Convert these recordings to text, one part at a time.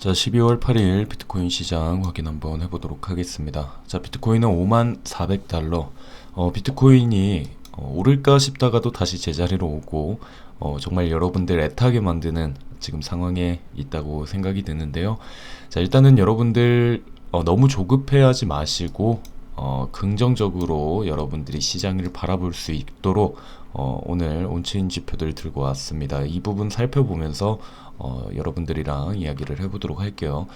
자, 12월 8일 비트코인 시장 확인 한번 해보도록 하겠습니다. 자, 비트코인은 54,400달러. 비트코인이 오를까 싶다가도 다시 제자리로 오고, 정말 여러분들 애타게 만드는 지금 상황에 있다고 생각이 드는데요. 자, 일단은 여러분들 너무 조급해하지 마시고, 긍정적으로 여러분들이 시장을 바라볼 수 있도록 오늘 온체인 지표들 들고 왔습니다. 이 부분 살펴보면서 여러분들이랑 이야기를 해보도록 할게요.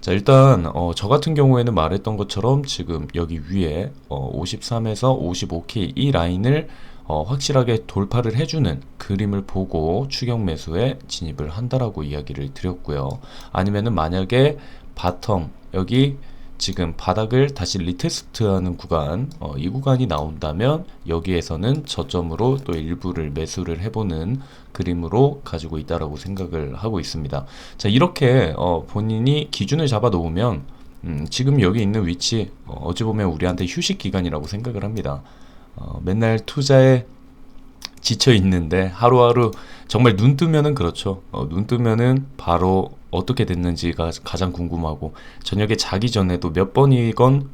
자, 일단 저 같은 경우에는 말했던 것처럼 지금 여기 위에 53에서 55K 이 라인을 확실하게 돌파를 해주는 그림을 보고 추격 매수에 진입을 한다라고 이야기를 드렸고요. 아니면은 만약에 바텀 여기 지금 바닥을 다시 리테스트하는 구간, 이 구간이 나온다면 여기에서는 저점으로 또 일부를 매수를 해보는 그림으로 가지고 있다라고 생각을 하고 있습니다. 자, 이렇게 본인이 기준을 잡아 놓으면 지금 여기 있는 위치 어찌 보면 우리한테 휴식 기간이라고 생각을 합니다. 맨날 투자에 지쳐 있는데 하루하루 정말 눈 뜨면은 그렇죠. 눈 뜨면은 바로 어떻게 됐는지가 가장 궁금하고 저녁에 자기 전에도 몇 번이건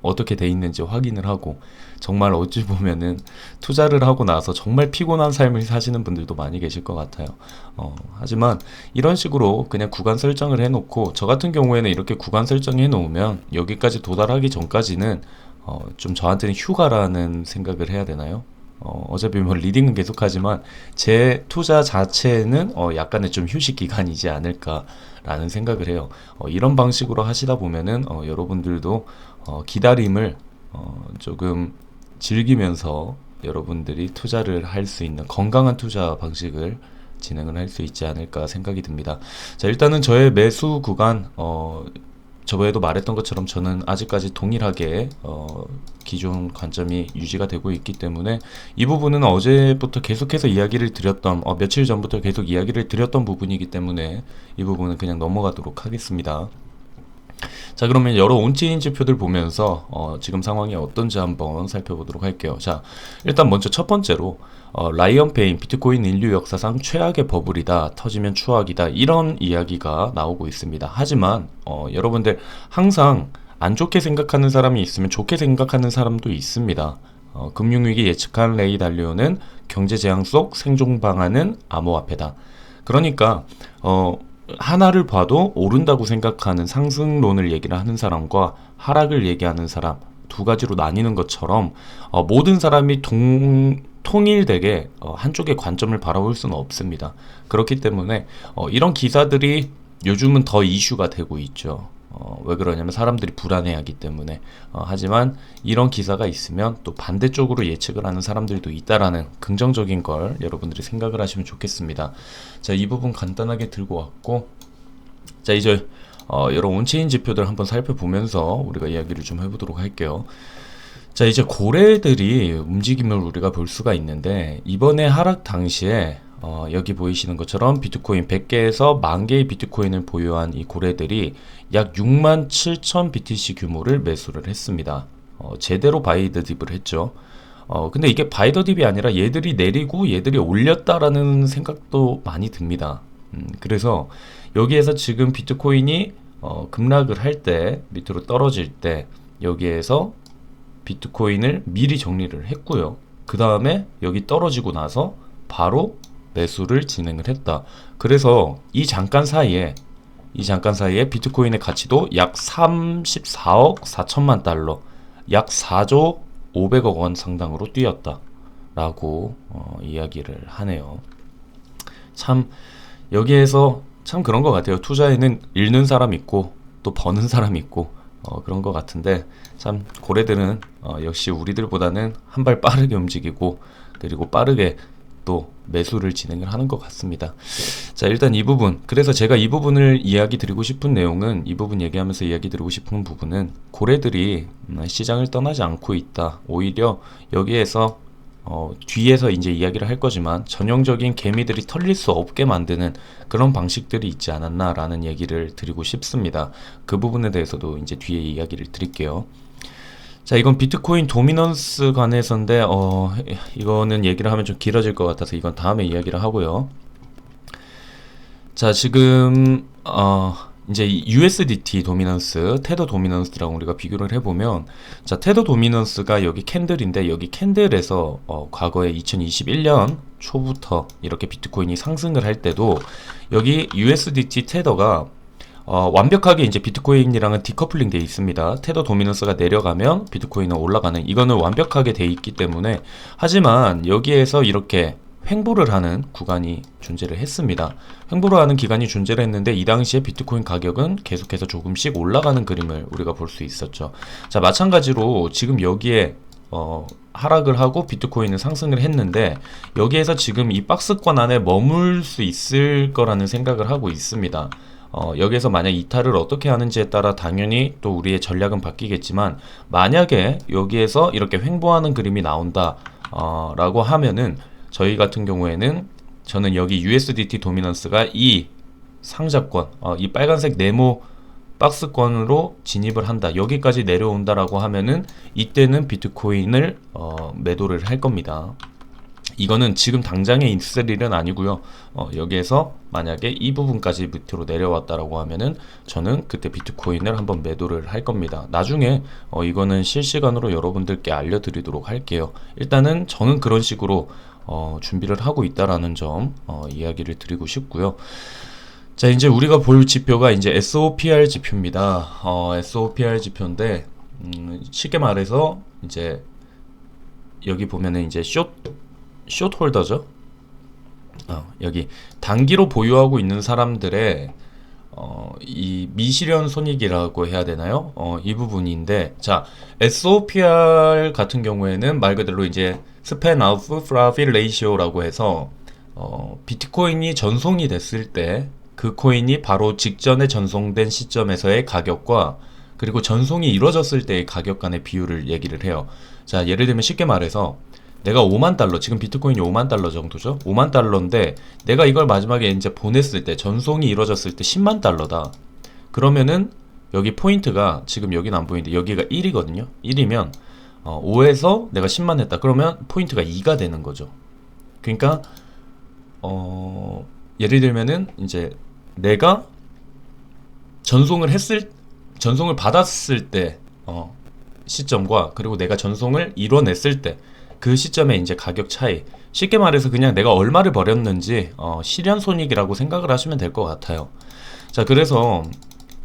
어떻게 돼 있는지 확인을 하고 정말 어찌 보면은 투자를 하고 나서 정말 피곤한 삶을 사시는 분들도 많이 계실 것 같아요. 하지만 이런 식으로 그냥 구간 설정을 해놓고 저 같은 경우에는 이렇게 구간 설정해 놓으면 여기까지 도달하기 전까지는 좀 저한테는 휴가라는 생각을 해야 되나요? 어차피 뭐 리딩은 계속하지만 제 투자 자체는 약간의 좀 휴식 기간이지 않을까라는 생각을 해요. 이런 방식으로 하시다 보면은 여러분들도 기다림을 조금 즐기면서 여러분들이 투자를 할 수 있는 건강한 투자 방식을 진행을 할 수 있지 않을까 생각이 듭니다. 자, 일단은 저의 매수 구간 저번에도 말했던 것처럼 저는 아직까지 동일하게 기존 관점이 유지가 되고 있기 때문에 이 부분은 어제부터 계속해서 이야기를 드렸던 며칠 전부터 계속 이야기를 드렸던 부분이기 때문에 이 부분은 그냥 넘어가도록 하겠습니다. 자, 그러면 여러 온체인 지표들 보면서 지금 상황이 어떤지 한번 살펴보도록 할게요. 자, 일단 먼저 첫 번째로 라이언페인 비트코인 인류 역사상 최악의 버블이다, 터지면 추악이다, 이런 이야기가 나오고 있습니다. 하지만 여러분들 항상 안 좋게 생각하는 사람이 있으면 좋게 생각하는 사람도 있습니다. 금융위기 예측한 레이 달리오는 경제재앙 속 생존 방안은 암호화폐다. 그러니까 하나를 봐도 오른다고 생각하는 상승론을 얘기를 하는 사람과 하락을 얘기하는 사람 두 가지로 나뉘는 것처럼 모든 사람이 통일되게 한쪽의 관점을 바라볼 수는 없습니다. 그렇기 때문에 이런 기사들이 요즘은 더 이슈가 되고 있죠. 왜 그러냐면 사람들이 불안해하기 때문에. 하지만 이런 기사가 있으면 또 반대쪽으로 예측을 하는 사람들도 있다라는 긍정적인 걸 여러분들이 생각을 하시면 좋겠습니다. 자, 이 부분 간단하게 들고 왔고, 자, 이제 여러 온체인 지표들 한번 살펴보면서 우리가 이야기를 좀 해보도록 할게요. 자, 이제 고래들이 움직임을 우리가 볼 수가 있는데 이번에 하락 당시에 여기 보이시는 것처럼 비트코인 100개에서 10,000개의 비트코인을 보유한 이 고래들이 약 67,000 BTC 규모를 매수를 했습니다. 제대로 바이 더 딥을 했죠. 근데 이게 바이 더 딥이 아니라 얘들이 내리고 얘들이 올렸다라는 생각도 많이 듭니다. 그래서 여기에서 지금 비트코인이 급락을 할 때, 밑으로 떨어질 때 여기에서 비트코인을 미리 정리를 했고요. 그 다음에 여기 떨어지고 나서 바로 매수를 진행을 했다. 그래서 이 잠깐 사이에 비트코인의 가치도 약 34억 4천만 달러, 약 4조 500억 원 상당으로 뛰었다 라고 이야기를 하네요. 참 여기에서 참 그런 것 같아요. 투자에는 잃는 사람 있고 또 버는 사람 있고 그런 것 같은데 참 고래들은 역시 우리들보다는 한 발 빠르게 움직이고 그리고 빠르게 또 매수를 진행을 하는 것 같습니다. 자, 일단 이 부분, 그래서 제가 이 부분을 이야기 드리고 싶은 내용은, 이 부분 얘기하면서 이야기 드리고 싶은 부분은 고래들이 시장을 떠나지 않고 있다. 오히려 여기에서 뒤에서 이제 이야기를 할 거지만 전형적인 개미들이 털릴 수 없게 만드는 그런 방식들이 있지 않았나라는 얘기를 드리고 싶습니다. 그 부분에 대해서도 이제 뒤에 이야기를 드릴게요. 자, 이건 비트코인 도미넌스 관해서인데 이거는 얘기를 하면 좀 길어질 것 같아서 이건 다음에 이야기를 하고요. 자, 지금 이제 이 USDT 도미넌스, 테더 도미넌스랑 우리가 비교를 해보면, 자, 테더 도미넌스가 여기 캔들인데, 여기 캔들에서 과거에 2021년 초부터 이렇게 비트코인이 상승을 할 때도 여기 USDT 테더가 완벽하게 이제 비트코인이랑은 디커플링 돼 있습니다. 테더 도미넌스가 내려가면 비트코인은 올라가는, 이거는 완벽하게 돼 있기 때문에. 하지만 여기에서 이렇게 횡보를 하는 구간이 존재를 했습니다. 횡보를 하는 기간이 존재를 했는데 이 당시에 비트코인 가격은 계속해서 조금씩 올라가는 그림을 우리가 볼 수 있었죠. 자, 마찬가지로 지금 여기에 하락을 하고 비트코인은 상승을 했는데 여기에서 지금 이 박스권 안에 머물 수 있을 거라는 생각을 하고 있습니다. 여기에서 만약 이탈을 어떻게 하는지에 따라 당연히 또 우리의 전략은 바뀌겠지만, 만약에 여기에서 이렇게 횡보하는 그림이 나온다 라고 하면은 저희 같은 경우에는, 저는 여기 USDT 도미넌스가 이 상자권, 이 빨간색 네모 박스권으로 진입을 한다, 여기까지 내려온다라고 하면은 이때는 비트코인을 매도를 할 겁니다. 이거는 지금 당장에 있을 일은 아니고요. 여기에서 만약에 이 부분까지 밑으로 내려왔다라고 하면은 저는 그때 비트코인을 한번 매도를 할 겁니다. 나중에 이거는 실시간으로 여러분들께 알려드리도록 할게요. 일단은 저는 그런 식으로 준비를 하고 있다라는 점 이야기를 드리고 싶고요. 자, 이제 우리가 볼 지표가 이제 SOPR 지표입니다. SOPR 지표인데 쉽게 말해서 이제 여기 보면은 이제 숏 홀더죠. 여기 단기로 보유하고 있는 사람들의 이 미실현 손익이라고 해야 되나요? 이 부분인데, 자, SOPR 같은 경우에는 말 그대로 이제 스팬 아웃 프로핏 레이시오라고 해서 비트코인이 전송이 됐을 때 그 코인이 바로 직전에 전송된 시점에서의 가격과 그리고 전송이 이루어졌을 때의 가격 간의 비율을 얘기를 해요. 자, 예를 들면 쉽게 말해서 내가 5만 달러, 지금 비트코인이 5만 달러 정도죠? 5만 달러인데 내가 이걸 마지막에 이제 보냈을 때, 전송이 이루어졌을 때 10만 달러다. 그러면은 여기 포인트가, 지금 여기는 안 보이는데 여기가 1이거든요. 1이면 5에서 내가 10만 했다. 그러면 포인트가 2가 되는 거죠. 그러니까 예를 들면은 이제 내가 전송을 받았을 때 시점과 그리고 내가 전송을 이뤄냈을 때 그 시점에 이제 가격 차이, 쉽게 말해서 그냥 내가 얼마를 버렸는지 실현 손익이라고 생각을 하시면 될 것 같아요. 자, 그래서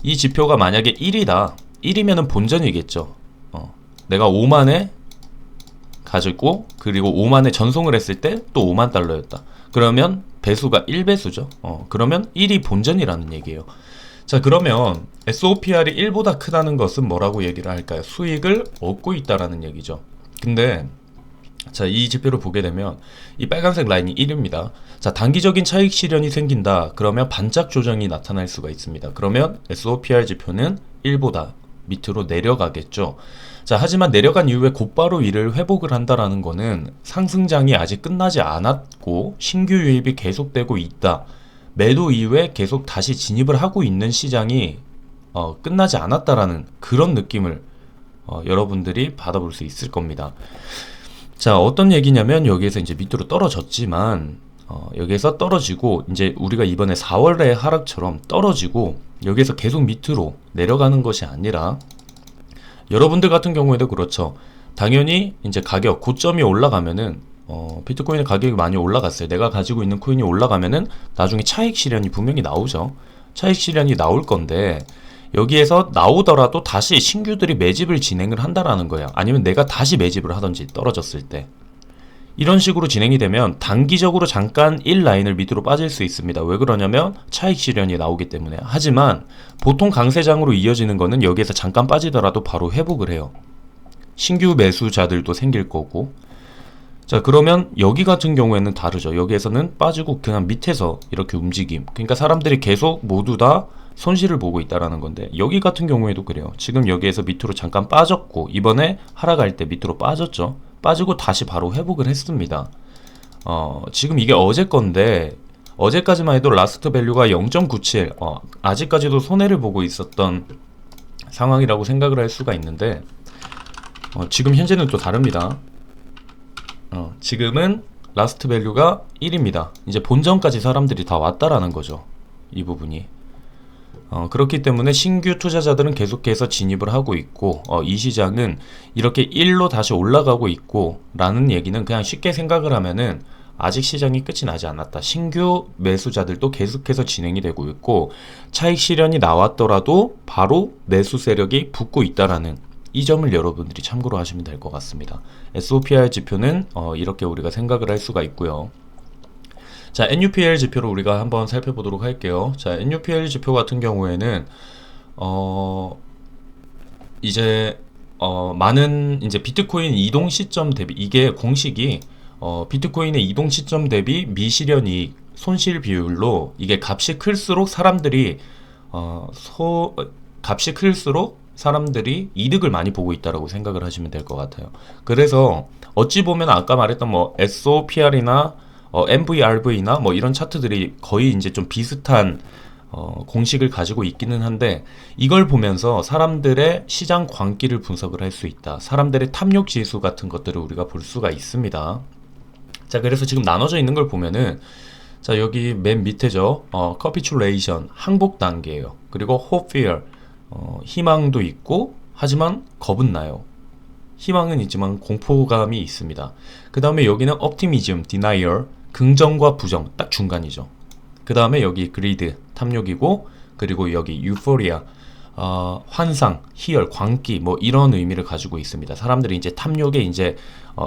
이 지표가 만약에 1이다, 1이면은 본전이겠죠. 내가 5만에 가지고 그리고 5만에 전송을 했을 때 또 5만 달러였다. 그러면 배수가 1배수죠. 그러면 1이 본전이라는 얘기예요. 자, 그러면 SOPR이 1보다 크다는 것은 뭐라고 얘기를 할까요? 수익을 얻고 있다라는 얘기죠. 근데 자, 이 지표를 보게 되면 이 빨간색 라인이 1입니다. 자, 단기적인 차익 실현이 생긴다. 그러면 반짝 조정이 나타날 수가 있습니다. 그러면 SOPR 지표는 1보다 밑으로 내려가겠죠. 자, 하지만 내려간 이후에 곧바로 이를 회복을 한다라는 거는 상승장이 아직 끝나지 않았고 신규 유입이 계속되고 있다. 매도 이후에 계속 다시 진입을 하고 있는 시장이 끝나지 않았다라는 그런 느낌을 여러분들이 받아볼 수 있을 겁니다. 자, 어떤 얘기냐면 여기에서 이제 밑으로 떨어졌지만 여기에서 떨어지고 이제 우리가 이번에 4월의 하락처럼 떨어지고 여기에서 계속 밑으로 내려가는 것이 아니라, 여러분들 같은 경우에도 그렇죠. 당연히 이제 가격 고점이 올라가면은 비트코인의 가격이 많이 올라갔어요. 내가 가지고 있는 코인이 올라가면은 나중에 차익 실현이 분명히 나오죠. 차익 실현이 나올 건데 여기에서 나오더라도 다시 신규들이 매집을 진행을 한다라는 거예요. 아니면 내가 다시 매집을 하든지 떨어졌을 때. 이런 식으로 진행이 되면 단기적으로 잠깐 1라인을 밑으로 빠질 수 있습니다. 왜 그러냐면 차익 실현이 나오기 때문에. 하지만 보통 강세장으로 이어지는 거는 여기에서 잠깐 빠지더라도 바로 회복을 해요. 신규 매수자들도 생길 거고. 자, 그러면 여기 같은 경우에는 다르죠. 여기에서는 빠지고 그냥 밑에서 이렇게 움직임. 그러니까 사람들이 계속 모두 다 손실을 보고 있다라는 건데, 여기 같은 경우에도 그래요. 지금 여기에서 밑으로 잠깐 빠졌고 이번에 하락할 때 밑으로 빠졌죠. 빠지고 다시 바로 회복을 했습니다. 지금 이게 어제 건데 어제까지만 해도 라스트 밸류가 0.97, 아직까지도 손해를 보고 있었던 상황이라고 생각을 할 수가 있는데 지금 현재는 또 다릅니다. 지금은 라스트 밸류가 1입니다. 이제 본전까지 사람들이 다 왔다라는 거죠. 이 부분이. 그렇기 때문에 신규 투자자들은 계속해서 진입을 하고 있고 이 시장은 이렇게 1로 다시 올라가고 있고 라는 얘기는 그냥 쉽게 생각을 하면은 아직 시장이 끝이 나지 않았다. 신규 매수자들도 계속해서 진행이 되고 있고 차익 실현이 나왔더라도 바로 매수 세력이 붙고 있다라는 이 점을 여러분들이 참고로 하시면 될 것 같습니다. SOPR 지표는 이렇게 우리가 생각을 할 수가 있고요. 자, NUPL 지표를 우리가 한번 살펴보도록 할게요. 자, NUPL 지표 같은 경우에는 이제 많은 이제 비트코인 이동 시점 대비 이게 공식이 비트코인의 이동 시점 대비 미실현 이익 손실 비율로 이게 값이 클수록 사람들이 값이 클수록 사람들이 이득을 많이 보고 있다라고 생각을 하시면 될 것 같아요. 그래서 어찌 보면 아까 말했던 뭐 SOPR이나 MVRV나 뭐 이런 차트들이 거의 이제 좀 비슷한 공식을 가지고 있기는 한데 이걸 보면서 사람들의 시장 광기를 분석을 할 수 있다. 사람들의 탐욕 지수 같은 것들을 우리가 볼 수가 있습니다. 자, 그래서 지금 나눠져 있는 걸 보면은 자, 여기 맨 밑에죠. 커피츄레이션 항복 단계예요. 그리고 hope, 희망도 있고 하지만 겁은 나요. 희망은 있지만 공포감이 있습니다. 그 다음에 여기는 optimism, denial, 긍정과 부정 딱 중간이죠. 그 다음에 여기 greed, 탐욕이고 그리고 여기 euphoria, 환상, 희열, 광기 뭐 이런 의미를 가지고 있습니다. 사람들이 이제 탐욕에 이제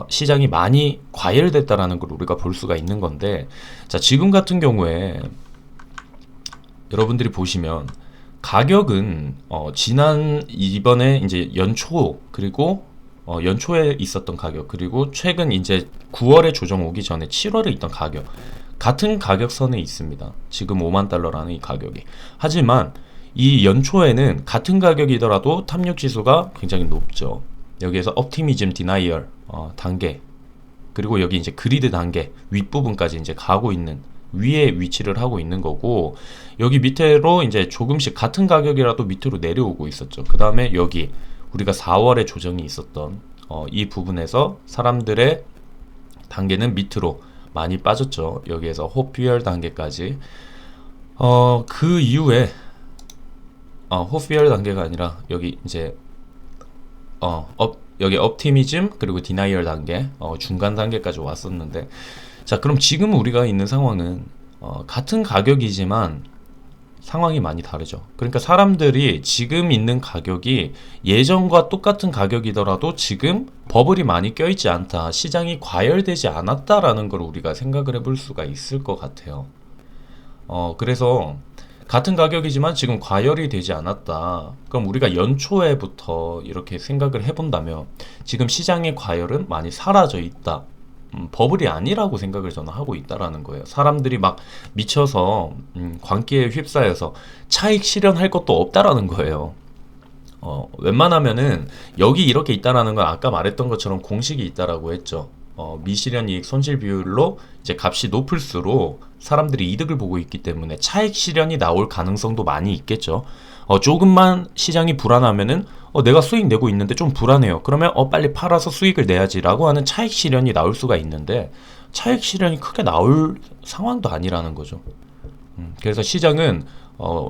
시장이 많이 과열됐다라는 걸 우리가 볼 수가 있는 건데 자, 지금 같은 경우에 여러분들이 보시면 가격은 지난 이번에 이제 연초 그리고 연초에 있었던 가격 그리고 최근 이제 9월에 조정 오기 전에 7월에 있던 가격 같은 가격선에 있습니다. 지금 5만 달러라는 이 가격이. 하지만 이 연초에는 같은 가격이더라도 탐욕 지수가 굉장히 높죠. 여기에서 optimism, denial 단계 그리고 여기 이제 그리드 단계 윗부분까지 이제 가고 있는 위에 위치를 하고 있는 거고 여기 밑으로 이제 조금씩 같은 가격이라도 밑으로 내려오고 있었죠. 그 다음에 여기 우리가 4월에 조정이 있었던 이 부분에서 사람들의 단계는 밑으로 많이 빠졌죠. 여기에서 호피얼 단계까지 그 이후에 호피얼 단계가 아니라 여기 이제 여기 optimism 그리고 denial 단계 중간 단계까지 왔었는데 자, 그럼 지금 우리가 있는 상황은 같은 가격이지만 상황이 많이 다르죠. 그러니까 사람들이 지금 있는 가격이 예전과 똑같은 가격이더라도 지금 버블이 많이 껴있지 않다, 시장이 과열되지 않았다라는 걸 우리가 생각을 해볼 수가 있을 것 같아요. 그래서 같은 가격이지만 지금 과열이 되지 않았다. 그럼 우리가 연초에부터 이렇게 생각을 해본다면 지금 시장의 과열은 많이 사라져 있다. 버블이 아니라고 생각을 저는 하고 있다라는 거예요. 사람들이 막 미쳐서 광기에 휩싸여서 차익 실현할 것도 없다라는 거예요. 웬만하면은 여기 이렇게 있다라는 건 아까 말했던 것처럼 공식이 있다라고 했죠. 미실현 이익 손실 비율로 이제 값이 높을수록 사람들이 이득을 보고 있기 때문에 차익 실현이 나올 가능성도 많이 있겠죠. 조금만 시장이 불안하면은 내가 수익 내고 있는데 좀 불안해요. 그러면 빨리 팔아서 수익을 내야지라고 하는 차익 실현이 나올 수가 있는데 차익 실현이 크게 나올 상황도 아니라는 거죠. 그래서 시장은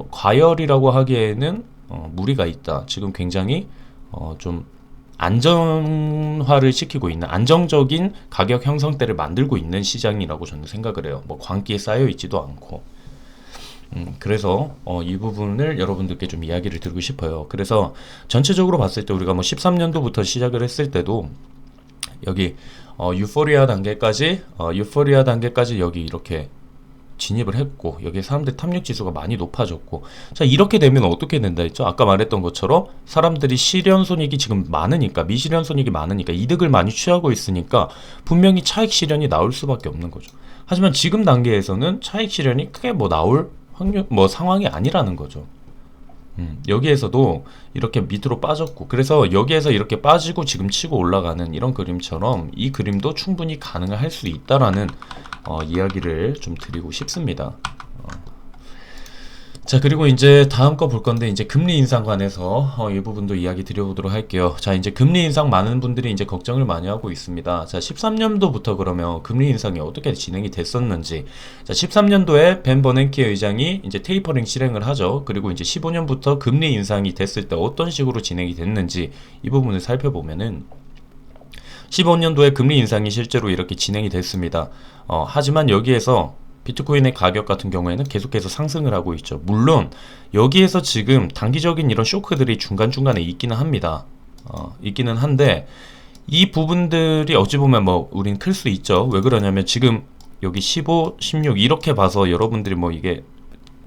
과열이라고 하기에는 무리가 있다. 지금 굉장히 좀 안정화를 시키고 있는 안정적인 가격 형성대를 만들고 있는 시장이라고 저는 생각을 해요. 뭐 광기에 쌓여 있지도 않고. 그래서 이 부분을 여러분들께 좀 이야기를 드리고 싶어요. 그래서 전체적으로 봤을 때 우리가 뭐 13년도부터 시작을 했을 때도 여기 유포리아 단계까지 여기 이렇게 진입을 했고 여기 사람들 탐욕 지수가 많이 높아졌고 자 이렇게 되면 어떻게 된다 했죠? 아까 말했던 것처럼 사람들이 실현 손익이 지금 많으니까 미실현 손익이 많으니까 이득을 많이 취하고 있으니까 분명히 차익 실현이 나올 수밖에 없는 거죠. 하지만 지금 단계에서는 차익 실현이 크게 뭐 나올 확률 상황이 아니라는 거죠. 여기에서도 이렇게 밑으로 빠졌고 그래서 여기에서 이렇게 빠지고 지금 치고 올라가는 이런 그림처럼 이 그림도 충분히 가능할 수 있다라는 이야기를 좀 드리고 싶습니다. 자, 그리고 이제 다음 거 볼 건데, 이제 금리 인상 관해서 이 부분도 이야기 드려보도록 할게요. 자, 이제 금리 인상 많은 분들이 이제 걱정을 많이 하고 있습니다. 자, 13년도부터 그러면 금리 인상이 어떻게 진행이 됐었는지. 자, 13년도에 벤 버냉키 의장이 이제 테이퍼링 실행을 하죠. 그리고 이제 15년부터 금리 인상이 됐을 때 어떤 식으로 진행이 됐는지 이 부분을 살펴보면은 15년도에 금리 인상이 실제로 이렇게 진행이 됐습니다. 하지만 여기에서 비트코인의 가격 같은 경우에는 계속해서 상승을 하고 있죠. 물론 여기에서 지금 단기적인 이런 쇼크들이 중간중간에 있기는 합니다. 있기는 한데 이 부분들이 어찌 보면 뭐 우린 클 수 있죠. 왜 그러냐면 지금 여기 15, 16 이렇게 봐서 여러분들이 뭐 이게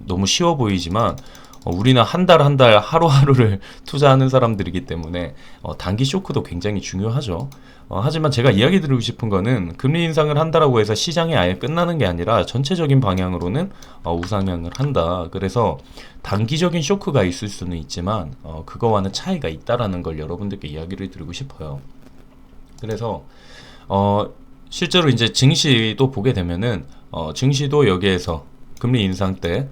너무 쉬워 보이지만 우리는 한 달 한 달 하루하루를 투자하는 사람들이기 때문에 단기 쇼크도 굉장히 중요하죠. 하지만 제가 이야기 드리고 싶은 거는 금리 인상을 한다라고 해서 시장이 아예 끝나는 게 아니라 전체적인 방향으로는 우상향을 한다. 그래서 단기적인 쇼크가 있을 수는 있지만 그거와는 차이가 있다라는 걸 여러분들께 이야기를 드리고 싶어요. 그래서 실제로 이제 증시도 보게 되면은 증시도 여기에서 금리 인상 때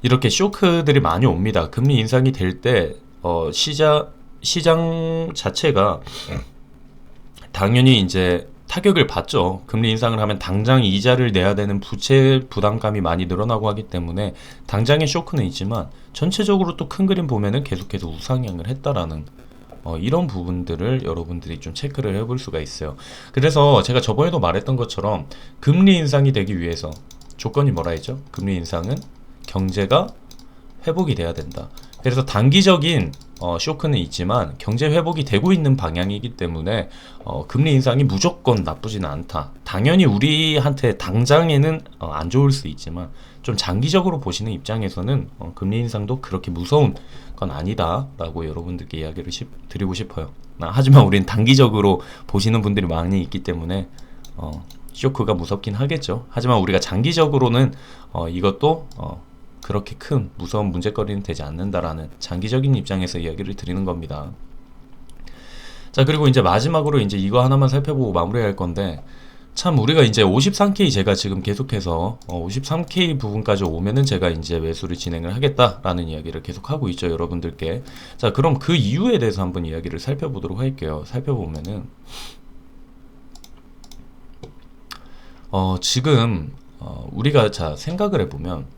이렇게 쇼크들이 많이 옵니다. 금리 인상이 될 때 시장 자체가 당연히 이제 타격을 받죠. 금리 인상을 하면 당장 이자를 내야 되는 부채 부담감이 많이 늘어나고 하기 때문에 당장의 쇼크는 있지만 전체적으로 또 큰 그림 보면은 계속해서 우상향을 했다라는 이런 부분들을 여러분들이 좀 체크를 해볼 수가 있어요. 그래서 제가 저번에도 말했던 것처럼 금리 인상이 되기 위해서 조건이 뭐라 했죠? 금리 인상은 경제가 회복이 돼야 된다. 그래서 단기적인 쇼크는 있지만 경제 회복이 되고 있는 방향이기 때문에 금리 인상이 무조건 나쁘지는 않다. 당연히 우리한테 당장에는 안 좋을 수 있지만 좀 장기적으로 보시는 입장에서는 금리 인상도 그렇게 무서운 건 아니다라고 여러분들께 이야기를 드리고 싶어요. 하지만 우린 단기적으로 보시는 분들이 많이 있기 때문에 쇼크가 무섭긴 하겠죠. 하지만 우리가 장기적으로는 이것도 그렇게 큰 무서운 문제거리는 되지 않는다라는 장기적인 입장에서 이야기를 드리는 겁니다. 자, 그리고 이제 마지막으로 이제 이거 하나만 살펴보고 마무리할 건데, 참 우리가 이제 53K 제가 지금 계속해서 53K 부분까지 오면은 제가 이제 매수를 진행을 하겠다라는 이야기를 계속 하고 있죠, 여러분들께. 자, 그럼 그 이유에 대해서 한번 이야기를 살펴보도록 할게요. 살펴보면은 지금 우리가 자 생각을 해보면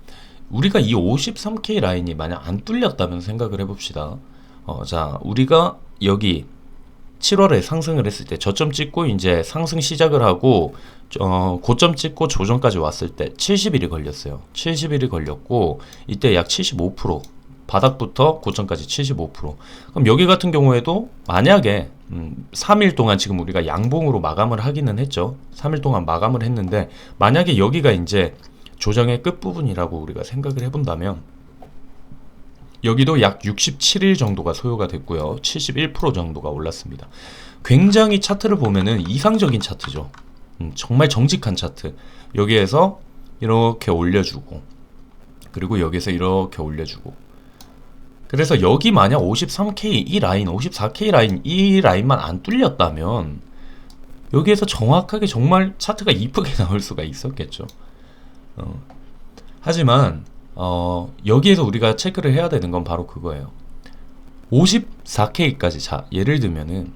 우리가 이 53K 라인이 만약 안 뚫렸다면 생각을 해봅시다. 자, 우리가 여기 7월에 상승을 했을 때 저점 찍고 이제 상승 시작을 하고 고점 찍고 조정까지 왔을 때 70일이 걸렸어요. 70일이 걸렸고 이때 약 75% 바닥부터 고점까지 75%. 그럼 여기 같은 경우에도 만약에 3일 동안 지금 우리가 양봉으로 마감을 하기는 했죠. 3일 동안 마감을 했는데 만약에 여기가 이제 조정의 끝부분이라고 우리가 생각을 해본다면 여기도 약 67일 정도가 소요가 됐고요. 71% 정도가 올랐습니다. 굉장히 차트를 보면은 이상적인 차트죠. 정말 정직한 차트. 여기에서 이렇게 올려주고 그리고 여기서 이렇게 올려주고 그래서 여기 만약 53K 이 라인, 54K 라인 이 라인만 안 뚫렸다면 여기에서 정확하게 정말 차트가 이쁘게 나올 수가 있었겠죠. 하지만 여기에서 우리가 체크를 해야 되는 건 바로 그거예요. 54K까지 자 예를 들면은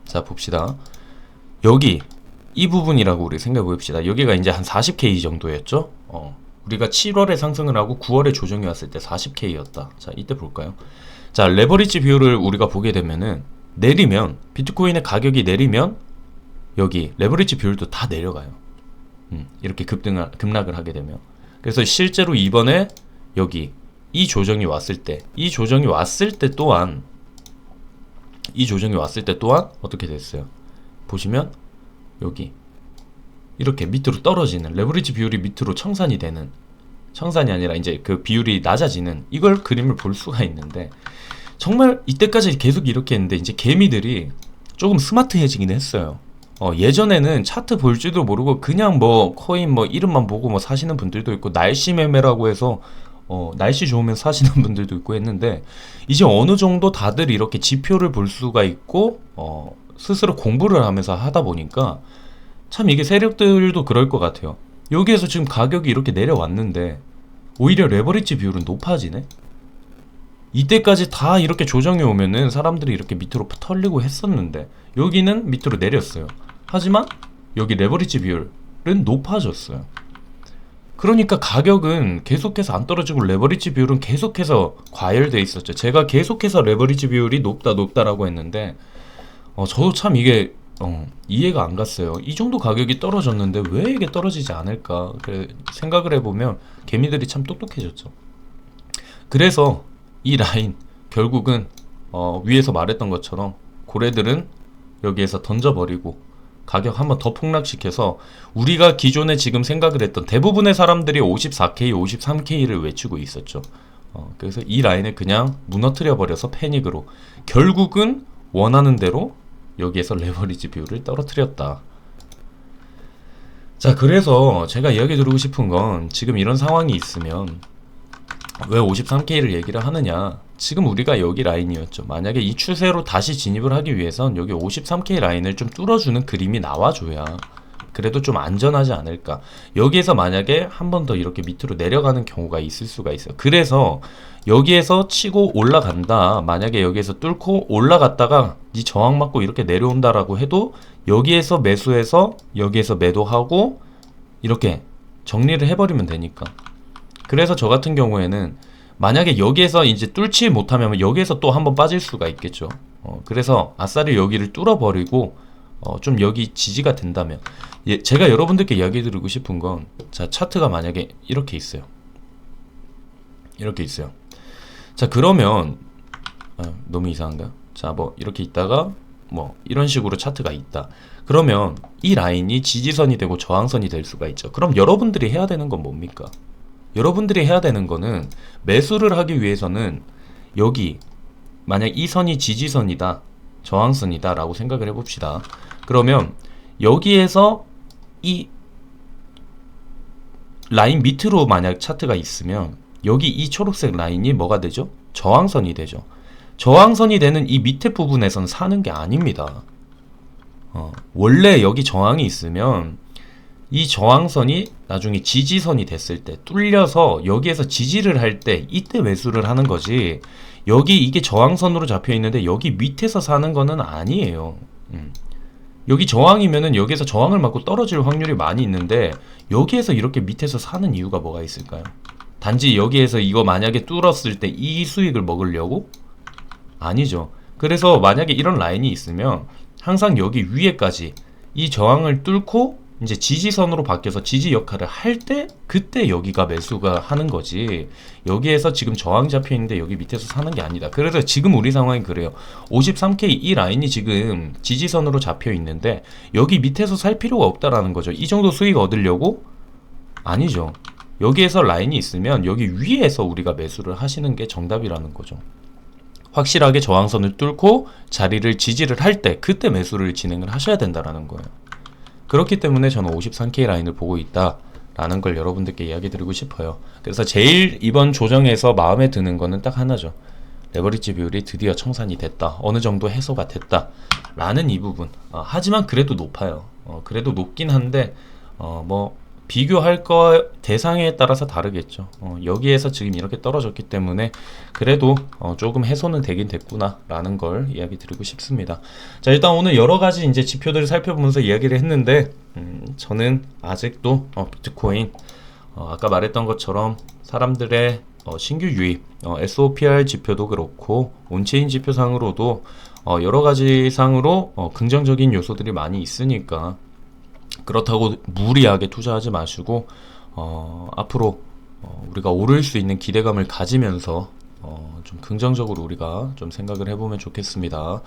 자 봅시다. 여기 이 부분이라고 우리 생각해 봅시다. 여기가 이제 한 40K 정도였죠. 우리가 7월에 상승을 하고 9월에 조정이 왔을 때 40K였다. 자 이때 볼까요? 자 레버리지 비율을 우리가 보게 되면은 내리면 비트코인의 가격이 내리면 여기 레버리지 비율도 다 내려가요. 이렇게 급락을 하게 되면. 그래서 실제로 이번에 여기 이 조정이 왔을 때 또한 어떻게 됐어요? 보시면 여기 이렇게 밑으로 떨어지는 레버리지 비율이 밑으로 청산이 되는 청산이 아니라 이제 그 비율이 낮아지는 이걸 그림을 볼 수가 있는데 정말 이때까지 계속 이렇게 했는데 이제 개미들이 조금 스마트해지긴 했어요. 예전에는 차트 볼 줄도 모르고 그냥 뭐 코인 뭐 이름만 보고 뭐 사시는 분들도 있고 날씨 매매라고 해서 날씨 좋으면 사시는 분들도 있고 했는데 이제 어느 정도 다들 이렇게 지표를 볼 수가 있고 스스로 공부를 하면서 하다 보니까 참 이게 세력들도 그럴 것 같아요. 여기에서 지금 가격이 이렇게 내려왔는데 오히려 레버리지 비율은 높아지네? 이때까지 다 이렇게 조정이 오면은 사람들이 이렇게 밑으로 털리고 했었는데 여기는 밑으로 내렸어요. 하지만 여기 레버리지 비율은 높아졌어요. 그러니까 가격은 계속해서 안 떨어지고 레버리지 비율은 계속해서 과열돼 있었죠. 제가 계속해서 레버리지 비율이 높다라고 했는데 저도 참 이게 이해가 안 갔어요. 이 정도 가격이 떨어졌는데 왜 이게 떨어지지 않을까? 그래 생각을 해보면 개미들이 참 똑똑해졌죠. 그래서 이 라인 결국은 위에서 말했던 것처럼 고래들은 여기에서 던져버리고 가격 한번 더 폭락시켜서 우리가 기존에 지금 생각을 했던 대부분의 사람들이 54K, 53K를 외치고 있었죠. 그래서 이 라인을 그냥 무너뜨려 버려서 패닉으로 결국은 원하는 대로 여기에서 레버리지 비율을 떨어뜨렸다. 자, 그래서 제가 이야기 드리고 싶은 건 지금 이런 상황이 있으면 왜 53K를 얘기를 하느냐. 지금 우리가 여기 라인이었죠. 만약에 이 추세로 다시 진입을 하기 위해선 여기 53K 라인을 좀 뚫어주는 그림이 나와줘야 그래도 좀 안전하지 않을까. 여기에서 만약에 한 번 더 이렇게 밑으로 내려가는 경우가 있을 수가 있어요. 그래서 여기에서 치고 올라간다. 만약에 여기에서 뚫고 올라갔다가 이 저항 맞고 이렇게 내려온다라고 해도 여기에서 매수해서 여기에서 매도하고 이렇게 정리를 해버리면 되니까. 그래서 저 같은 경우에는 만약에 여기에서 이제 뚫지 못하면 여기에서 또 한번 빠질 수가 있겠죠. 그래서 아싸리 여기를 뚫어버리고 좀 여기 지지가 된다면 제가 여러분들께 이야기 드리고 싶은 건 자, 차트가 만약에 이렇게 있어요. 이렇게 있어요. 자, 그러면 너무 이상한가요? 자, 뭐 이렇게 있다가 뭐 이런 식으로 차트가 있다. 그러면 이 라인이 지지선이 되고 저항선이 될 수가 있죠. 그럼 여러분들이 해야 되는 건 뭡니까? 여러분들이 해야 되는 거는 매수를 하기 위해서는 여기 만약 이 선이 지지선이다, 저항선이다 라고 생각을 해봅시다. 그러면 여기에서 이 라인 밑으로 만약 차트가 있으면 여기 이 초록색 라인이 뭐가 되죠? 저항선이 되죠. 저항선이 되는 이 밑에 부분에선 사는 게 아닙니다. 원래 여기 저항이 있으면 이 저항선이 나중에 지지선이 됐을 때 뚫려서 여기에서 지지를 할 때 이때 매수를 하는 거지. 여기 이게 저항선으로 잡혀 있는데 여기 밑에서 사는 거는 아니에요. 여기 저항이면은 여기에서 저항을 맞고 떨어질 확률이 많이 있는데 여기에서 이렇게 밑에서 사는 이유가 뭐가 있을까요? 단지 여기에서 이거 만약에 뚫었을 때 이 수익을 먹으려고? 아니죠. 그래서 만약에 이런 라인이 있으면 항상 여기 위에까지 이 저항을 뚫고 이제 지지선으로 바뀌어서 지지 역할을 할 때 그때 여기가 매수가 하는 거지. 여기에서 지금 저항 잡혀 있는데 여기 밑에서 사는 게 아니다. 그래서 지금 우리 상황이 그래요. 53K 이 라인이 지금 지지선으로 잡혀 있는데 여기 밑에서 살 필요가 없다라는 거죠. 이 정도 수익 얻으려고? 아니죠. 여기에서 라인이 있으면 여기 위에서 우리가 매수를 하시는 게 정답이라는 거죠. 확실하게 저항선을 뚫고 자리를 지지를 할 때 그때 매수를 진행을 하셔야 된다라는 거예요. 그렇기 때문에 저는 53K 라인을 보고 있다라는 걸 여러분들께 이야기 드리고 싶어요. 그래서 제일 이번 조정에서 마음에 드는 거는 딱 하나죠. 레버리지 비율이 드디어 청산이 됐다. 어느 정도 해소가 됐다. 라는 이 부분. 하지만 그래도 높아요. 그래도 높긴 한데 뭐 비교할 거 대상에 따라서 다르겠죠. 여기에서 지금 이렇게 떨어졌기 때문에 그래도 조금 해소는 되긴 됐구나 라는 걸 이야기 드리고 싶습니다. 자, 일단 오늘 여러 가지 이제 지표들을 살펴보면서 이야기를 했는데 저는 아직도 비트코인 아까 말했던 것처럼 사람들의 신규 유입 SOPR 지표도 그렇고 온체인 지표상으로도 여러 가지 상으로 긍정적인 요소들이 많이 있으니까 그렇다고 무리하게 투자하지 마시고 앞으로 우리가 오를 수 있는 기대감을 가지면서 좀 긍정적으로 우리가 좀 생각을 해보면 좋겠습니다.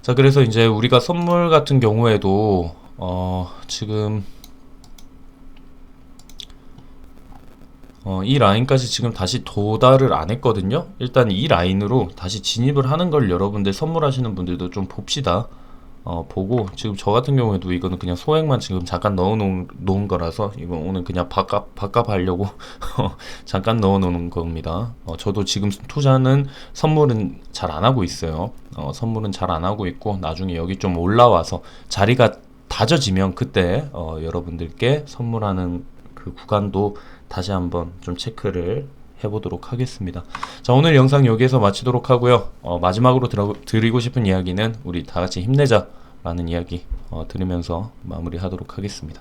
자, 그래서 이제 우리가 선물 같은 경우에도 지금 이 라인까지 지금 다시 도달을 안 했거든요. 일단 이 라인으로 다시 진입을 하는 걸 여러분들 선물하시는 분들도 좀 봅시다. 보고 지금 저 같은 경우에도 이거는 그냥 소액만 지금 잠깐 넣어놓은 거라서 이거 오늘 그냥 밥값 하려고 잠깐 넣어놓은 겁니다. 저도 지금 투자는 선물은 잘 안 하고 있어요. 선물은 잘 안 하고 있고 나중에 여기 좀 올라와서 자리가 다져지면 그때 여러분들께 선물하는 그 구간도 다시 한번 좀 체크를 해보도록 하겠습니다. 자, 오늘 영상 여기에서 마치도록 하고요. 마지막으로 드리고 싶은 이야기는 우리 다 같이 힘내자 라는 이야기 들으면서 마무리하도록 하겠습니다.